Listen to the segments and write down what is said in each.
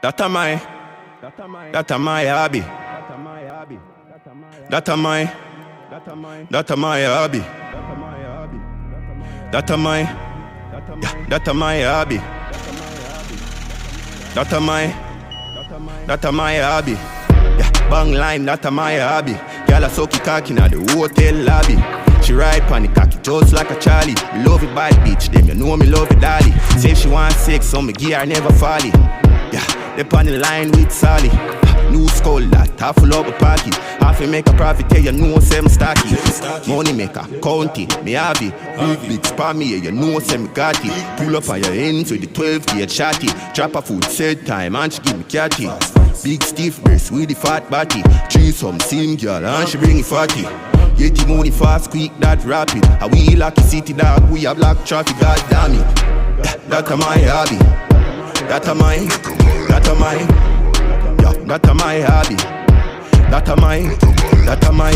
That a my hobby. That a my hobby. That a my hobby. That a my hobby. That a my hobby. Yeah, bang line, that a my hobby. Girl a suck it cock inna the hotel lobby. She ride pon the cocky just like a Charlie. Me love it bad bitch, them you know me love it dolly. Say she want sex, so me gear never folly. Yeah, they pon the line with Sally. New skull that, half full up a pocket. Half you make a profit, tell you know some stocky. Money maker, county, me have it. Big spam me, you know some got it. Pull up on your ends with the 12 gauge shotty. Drop a food set time and she give me catty. Big stiff breast with the fat body. Some slim girl and she bring it fatty. Get the money fast, quick, that rapid. And we lucky city dog, we have black traffic, god damn it. That a my hobby. That a my hobby. That a my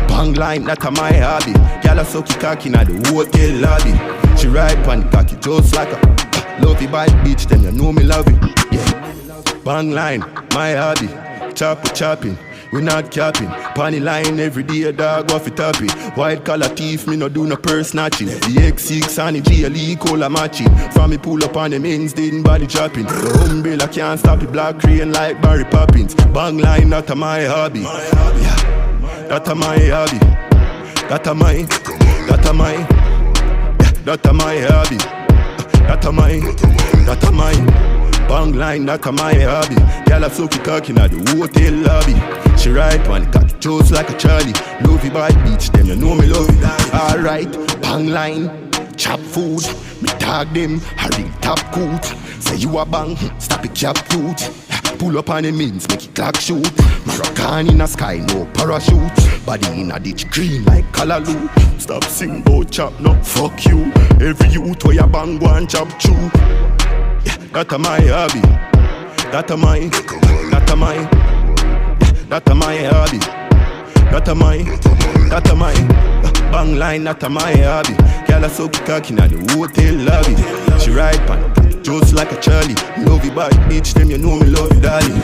bang line, that a my hobby. Girl a suck it cocky inna the hotel lobby. She ride pon the cocky just like a love it bad bitch, then you know me love it. Yeah, bang line, my hobby. Chopping, we not capping. Panny line every day, dog off it happy. White collar thief, me no do no purse snatching. The X6 and the GLE cola matching. From me pull up on the men's didn't body dropping. The umbrella can't stop the black rain like Barry Poppins. Bang line, that a my hobby. Yeah, that a my hobby. That a my hobby. That a my bang line, that a my hobby. Girl a suck it cock inna the hotel lobby. She ride pon the cocky just like a Charlie. Love it bad bitch, them you know me love it. Alright, bang line, chop food. Me tag them, hurry top coat. Say you a bang, stop it chop cute. Pull up on the means, make it clock shoot. Arqane in the sky, no parachute. Body in a ditch green like callaloo. Stop sing bout chop, no fuck you. Every youth where you bang go and chop chew. Yeah, that a my hobby. That a my hobby. That a my bang line, that a my hobby. Girl a suck it cock inna the hotel lobby. She ride pon just like a Charlie. Love it bad bitch, them you know me love it, darling.